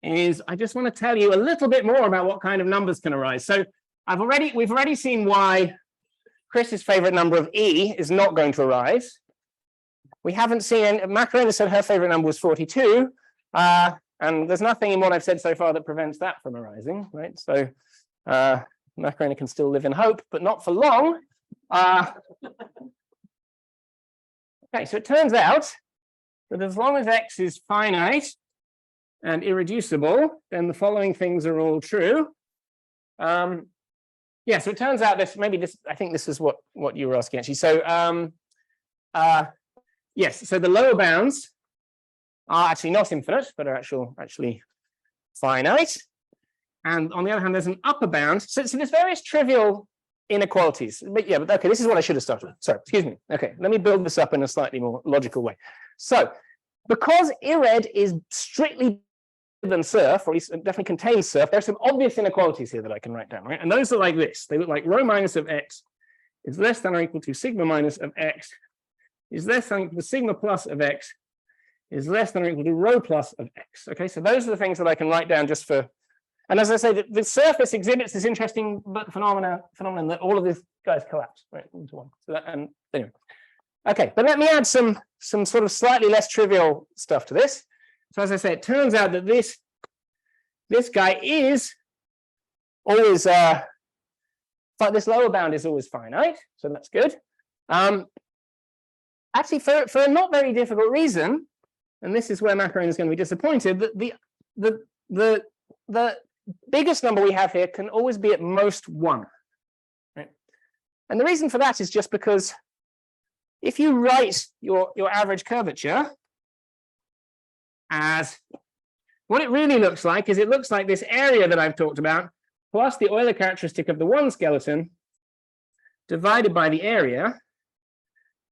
Is I just want to tell you a little bit more about what kind of numbers can arise. So we've already seen why Chris's favorite number of E is not going to arise. We haven't seen, Macarena said her favorite number was 42, and there's nothing in what I've said so far that prevents that from arising, right? So Macarena can still live in hope, but not for long. Okay, so it turns out that as long as x is finite and irreducible, then the following things are all true. So it turns out I think this is what you were asking actually. So yes, so the lower bounds are actually not infinite, but are actually finite. And on the other hand, there's an upper bound. So there's various trivial inequalities. But okay, this is what I should have started with. Sorry, excuse me. Okay, let me build this up in a slightly more logical way. So because irred is strictly than surf, or at least definitely contains surf, there's some obvious inequalities here that I can write down, right? And those are like this. They look like rho minus of x is less than or equal to sigma minus of x is less than or equal to sigma plus of x is less than or equal to rho plus of x. Okay, so those are the things that I can write down just for, and as I say, the surface exhibits this interesting phenomenon that all of these guys collapse right into one. So that, and anyway, okay, but let me add some sort of slightly less trivial stuff to this. So as I say, it turns out that this guy is always but this lower bound is always finite, so that's good. Actually, for a not very difficult reason, and this is where macaron is going to be disappointed, that the biggest number we have here can always be at most 1. Right? And the reason for that is just because if you write your average curvature as what it really looks like is it looks like this area that I've talked about plus the Euler characteristic of the one skeleton divided by the area,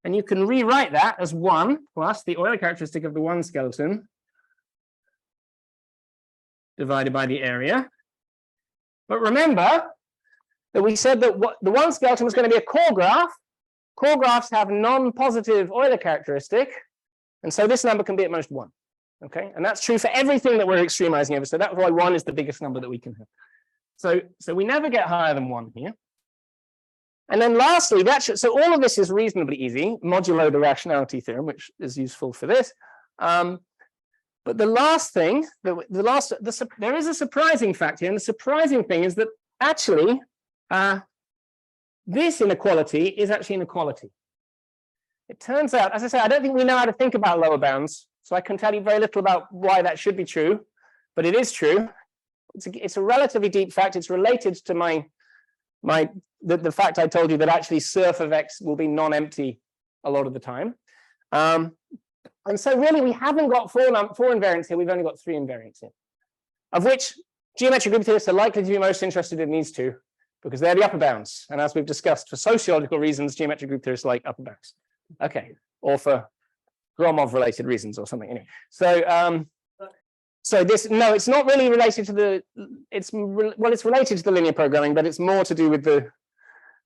and you can rewrite that as 1 plus the Euler characteristic of the one skeleton divided by the area. But remember that we said that the one skeleton was going to be a core graph. Core graphs have non-positive Euler characteristic, and so this number can be at most 1. Okay, and that's true for everything that we're extremizing over. So that's why 1 is the biggest number that we can have. So we never get higher than 1 here. And then lastly, so all of this is reasonably easy, modulo the rationality theorem, which is useful for this. But the last thing, there is a surprising fact here, and the surprising thing is that actually this inequality is actually an equality. It turns out, as I say, I don't think we know how to think about lower bounds, so I can tell you very little about why that should be true, but it is true. It's a relatively deep fact. It's related to the fact I told you that actually surf of x will be non-empty a lot of the time. And so really we haven't got 4 invariants here, we've only got 3 invariants here, of which geometric group theorists are likely to be most interested in these 2, because they're the upper bounds. And as we've discussed, for sociological reasons, geometric group theorists like upper bounds. Okay, or for Gromov related reasons or something. Anyway, so this, no, it's not really related to the, it's related to the linear programming, but it's more to do with the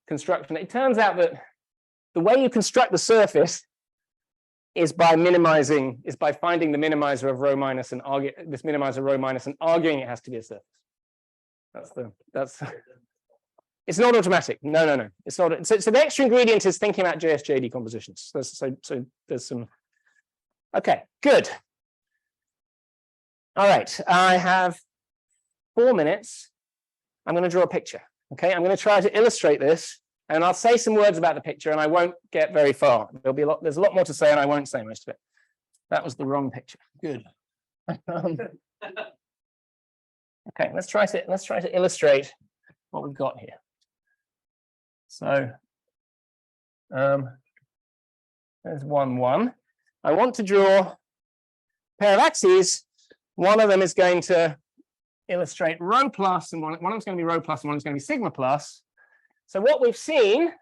construction. It turns out that the way you construct the surface is by finding the minimizer of rho minus and this minimizer of rho minus and arguing it has to be a surface. It's not automatic. No. It's not. So the extra ingredient is thinking about JSJ decompositions. So there's some. Okay, good. All right, I have 4 minutes. I'm going to draw a picture. Okay, I'm going to try to illustrate this, and I'll say some words about the picture, and I won't get very far. There's a lot more to say, and I won't say most of it. That was the wrong picture. Good. Okay, let's try to illustrate what we've got here. So there's 1, 1. I want to draw a pair of axes. One of them is going to illustrate rho plus, and one of them is going to be rho plus, and one is going to be sigma plus. So what we've seen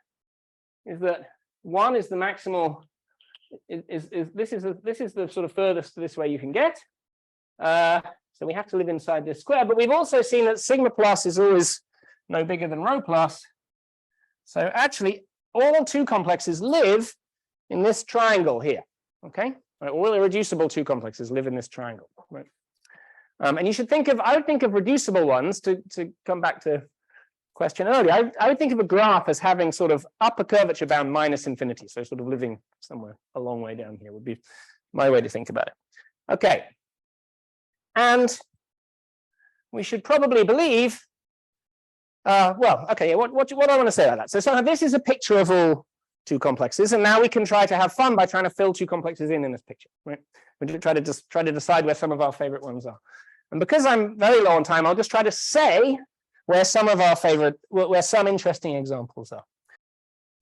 is that 1 is the maximal. This is the sort of furthest this way you can get. So we have to live inside this square. But we've also seen that sigma plus is always no bigger than rho plus. So actually, all 2 complexes live in this triangle here. Okay, all irreducible 2 complexes live in this triangle. Right. And you should think of, I would think of reducible ones to come back to question earlier. I would think of a graph as having sort of upper curvature bound minus infinity. So sort of living somewhere a long way down here would be my way to think about it. Okay. And we should probably believe, well, okay, what do I want to say about that? So somehow this is a picture of all 2 complexes, and now we can try to have fun by trying to fill 2 complexes in this picture, right? We try to decide where some of our favorite ones are. And because I'm very low on time, I'll just try to say where some of our favorite, where some interesting examples are.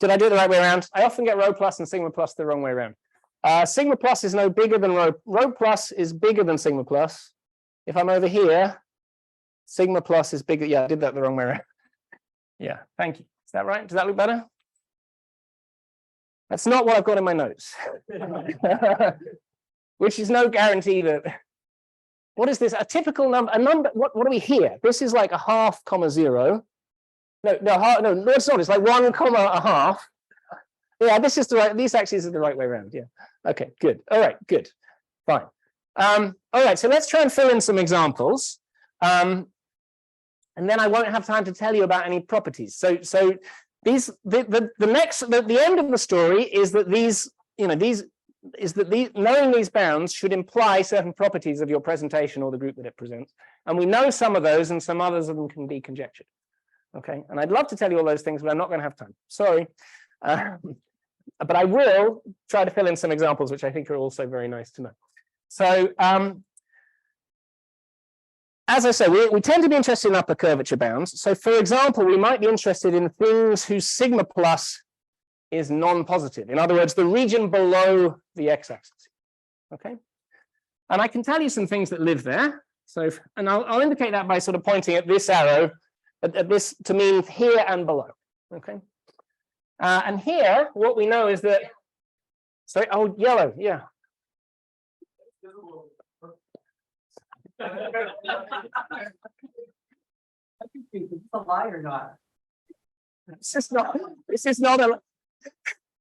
Did I do it the right way around? I often get rho plus and sigma plus the wrong way around. Sigma plus is no bigger than rho plus is bigger than sigma plus. If I'm over here, sigma plus is bigger. Yeah, I did that the wrong way around. Yeah, thank you. Is that right? Does that look better? That's not what I've got in my notes. which is no guarantee that. What is this? A typical number, what do we hear? This is like a half comma 0. No, it's not. It's like 1 comma a half. Yeah, this is the right, these axes are the right way around. Yeah. Okay, good. All right, good. Fine. All right, so let's try and fill in some examples. And then I won't have time to tell you about any properties. So these the end of the story is that knowing these bounds should imply certain properties of your presentation or the group that it presents. And we know some of those, and some others of them can be conjectured. Okay, and I'd love to tell you all those things, but I'm not going to have time. Sorry. But I will try to fill in some examples, which I think are also very nice to know. So, as I say, we tend to be interested in upper curvature bounds. So, for example, we might be interested in things whose sigma plus is non-positive. In other words, the region below the x-axis. Okay, and I can tell you some things that live there. So, and I'll indicate that by sort of pointing at this arrow, at this to mean here and below. Okay, and here, what we know is that. Sorry, oh, yellow, yeah. A lie or not? This is not a.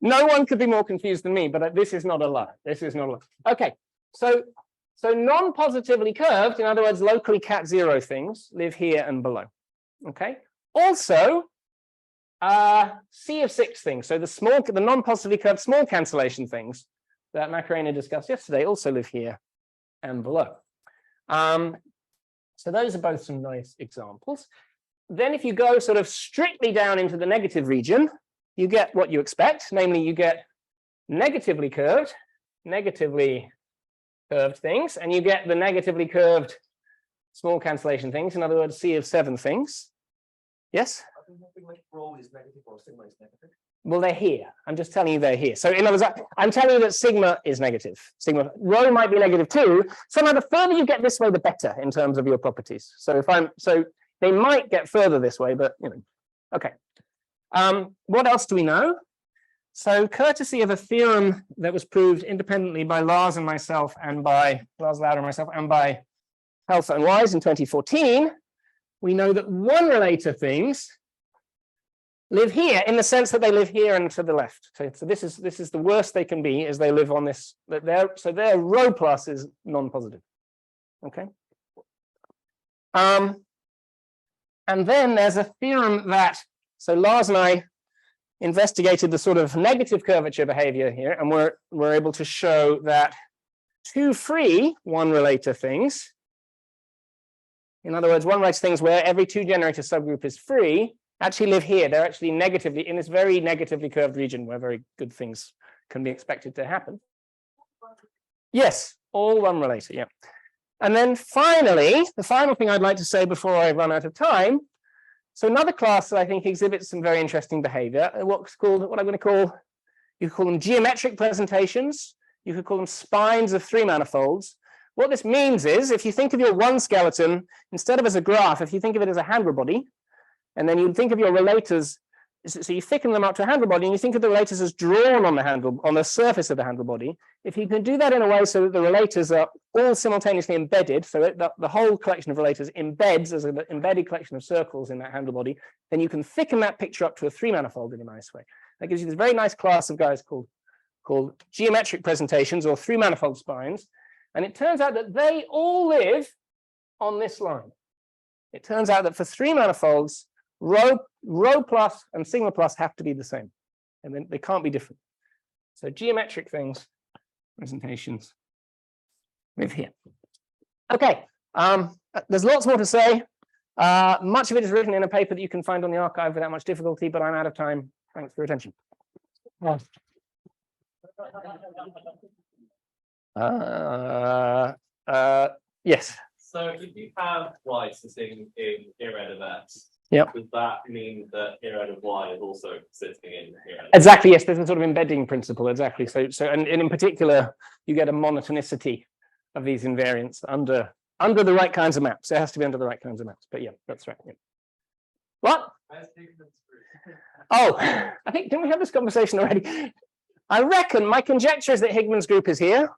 No one could be more confused than me, but this is not a lie. This is not a lie. Okay, so non-positively curved, in other words, locally cat 0 things live here and below. Okay. Also, C of 6 things. So the non-positively curved small cancellation things that Macarena discussed yesterday also live here and below. So those are both some nice examples. Then if you go sort of strictly down into the negative region, you get what you expect, namely you get negatively curved things, and you get the negatively curved small cancellation things, in other words, C of 7 things. Yes? Like rho is negative or sigma is negative. Well, they're here. I'm just telling you they're here. So in other words, I'm telling you that sigma is negative. Sigma, rho might be negative too. Somehow the further you get this way, the better in terms of your properties. So they might get further this way, but you know, okay. What else do we know? So courtesy of a theorem that was proved independently by Lars and myself, and by Lars Lauder and myself, and by Helfer and Wise in 2014, we know that one-relator things live here in the sense that they live here and to the left. So this is the worst they can be, is they live on this. So their rho plus is non-positive. Okay. And then there's a theorem that, so Lars and I investigated the sort of negative curvature behavior here, and we're able to show that two free one-relator things, in other words, one-relator things where every two-generator subgroup is free, actually live here. They're actually negatively, in this very negatively curved region where very good things can be expected to happen. Yes, all one-relator, yeah. And then finally, the final thing I'd like to say before I run out of time, so another class that I think exhibits some very interesting behavior, what I'm going to call, you could call them geometric presentations, you could call them spines of three manifolds. What this means is, if you think of your one skeleton, instead of as a graph, if you think of it as a handle body, and then you think of your relators, so you thicken them up to a handle body, and you think of the relators as drawn on the surface of the handle body. If you can do that in a way so that the relators are all simultaneously embedded, so the whole collection of relators embeds as an embedded collection of circles in that handle body, then you can thicken that picture up to a three manifold in a nice way. That gives you this very nice class of guys called geometric presentations or three manifold spines. And it turns out that they all live on this line. It turns out that for three manifolds, rho plus and sigma plus have to be the same, and then they can't be different. So geometric things, presentations, live here. Okay, there's lots more to say. Much of it is written in a paper that you can find on the archive without much difficulty, but I'm out of time. Thanks for your attention. Yes. So if you have y sitting in irrad of x, yep, does that mean that irrad of y is also sitting in irrad? Exactly, yes, there's a sort of embedding principle, exactly. So and in particular, you get a monotonicity of these invariants under the right kinds of maps. It has to be under the right kinds of maps, but yeah, that's right. Yeah. What? Oh, I think, didn't we have this conversation already? I reckon my conjecture is that Higman's group is here.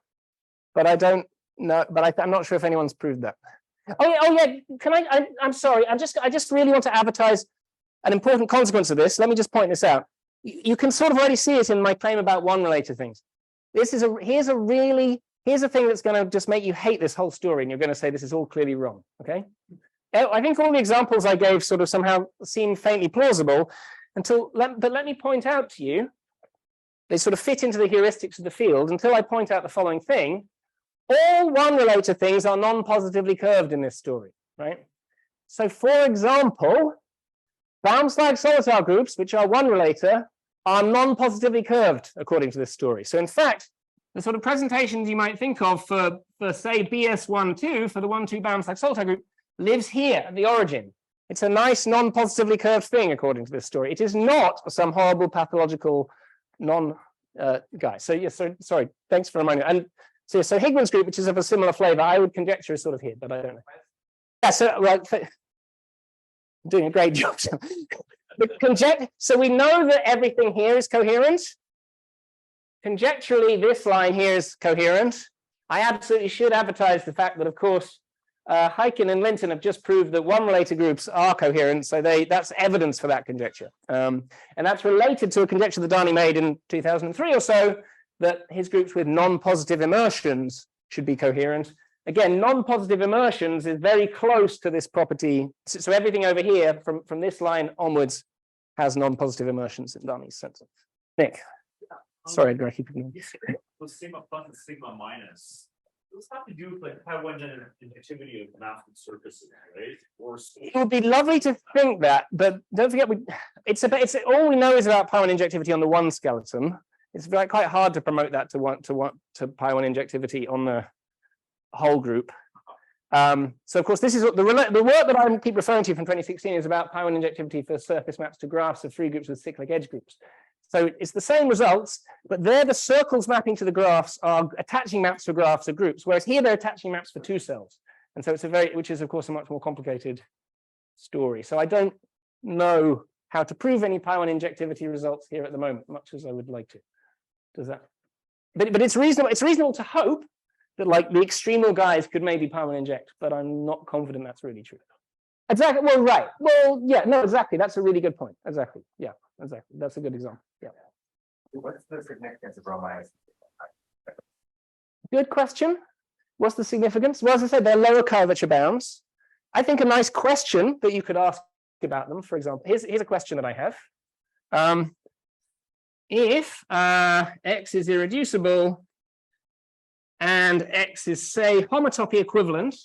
but I don't know. But I'm not sure if anyone's proved that. Oh yeah. Can I'm sorry. I just really want to advertise an important consequence of this. Let me just point this out. You can sort of already see it in my claim about one-relator things. Here's a thing that's going to just make you hate this whole story, and you're going to say this is all clearly wrong. Okay. I think all the examples I gave sort of somehow seem faintly plausible but let me point out to you, they sort of fit into the heuristics of the field until I point out the following thing. All one-relator things are non-positively curved in this story, right? So for example, bound-slide solitile groups, which are one-relator, are non-positively curved according to this story. So in fact, the sort of presentations you might think of for say BS12 for the 1,2 bound-slide solitile group lives here at the origin. It's a nice non-positively curved thing according to this story. It is not some horrible pathological guy. So yes, sorry, thanks for reminding me. And so Higman's group, which is of a similar flavor, I would conjecture is sort of here, but I don't know. Yeah, so right, doing a great job. So we know that everything here is coherent. Conjecturally, this line here is coherent. I absolutely should advertise the fact that, of course, Heiken and Linton have just proved that one-relator groups are coherent, so that's evidence for that conjecture. And that's related to a conjecture that Dani made in 2003 or so, that his groups with non-positive immersions should be coherent. Again, non-positive immersions is very close to this property. So everything over here from this line onwards has non-positive immersions in Dani's sense. Nick, sorry, I'm going to keep it. So sigma plus and sigma minus. Those have to do with like pi one injectivity of massive surfaces, right? Or it would be lovely to think that, but don't forget it's all we know is about pi one injectivity on the one skeleton. It's quite hard to promote that to pi one injectivity on the whole group. So of course, this is what the work that I keep referring to from 2016 is about pi one injectivity for surface maps to graphs of free groups with cyclic edge groups. So it's the same results, but there the circles mapping to the graphs are attaching maps for graphs of groups, whereas here they're attaching maps for two cells. And so it's which is of course a much more complicated story. So I don't know how to prove any pi one injectivity results here at the moment, much as I would like to. Does that? But it's reasonable to hope that like the extremal guys could maybe pi one inject, but I'm not confident that's really true. Exactly. Well, right. Well, yeah. No, exactly. That's a really good point. Exactly. Yeah. Exactly. That's a good example. Yeah. What's the significance of rho minus? Good question. What's the significance? Well, as I said, they're lower curvature bounds. I think a nice question that you could ask about them, for example, here's a question that I have. If x is irreducible and x is, say, homotopy equivalent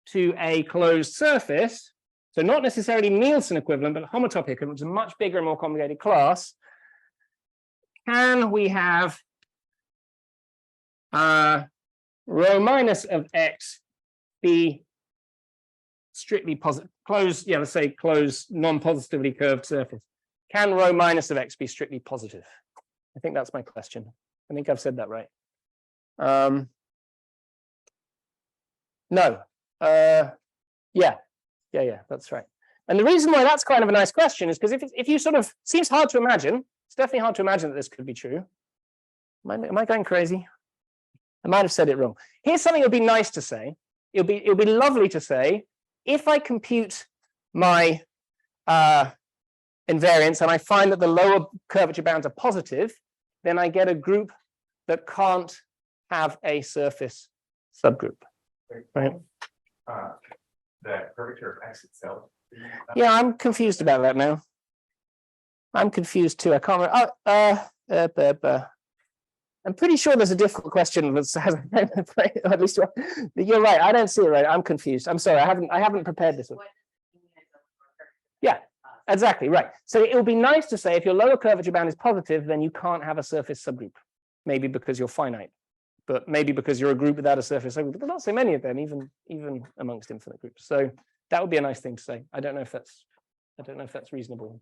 to a closed surface, so not necessarily Nielsen equivalent, but homotopy equivalent, which is a much bigger and more complicated class, can we have rho minus of x be strictly positive, closed, yeah, let's say closed, non-positively curved surface? Can rho minus of x be strictly positive? I think that's my question. I think I've said that right. No. Yeah, that's right. And the reason why that's kind of a nice question is because if you sort of, seems hard to imagine, it's definitely hard to imagine that this could be true. Am I going crazy? I might have said it wrong. Here's something that would be nice to say. It'll be lovely to say, if I compute my invariants and I find that the lower curvature bounds are positive, then I get a group that can't have a surface subgroup. Right? The curvature of x itself. Yeah, I'm confused about that now. I'm confused too. I can't remember. I'm pretty sure there's a difficult question that says, at least you're right. I don't see it right. I'm confused. I'm sorry. I haven't prepared this one. Yeah, exactly right. So it would be nice to say if your lower curvature bound is positive, then you can't have a surface subgroup. Maybe because you're finite, but maybe because you're a group without a surface subgroup. But not so many of them, even amongst infinite groups. So that would be a nice thing to say. I don't know if that's reasonable.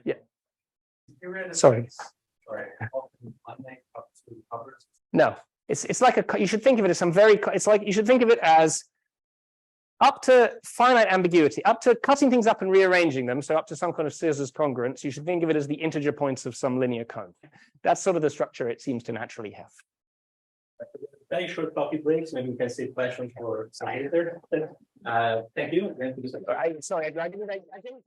Yeah. Sorry. No, it's like you should think of it as you should think of it as up to finite ambiguity, up to cutting things up and rearranging them, so up to some kind of scissors congruence. You should think of it as the integer points of some linear cone. That's sort of the structure it seems to naturally have. Very short coffee breaks, maybe we can save questions for some later. Thank you. Sorry, I didn't. I think.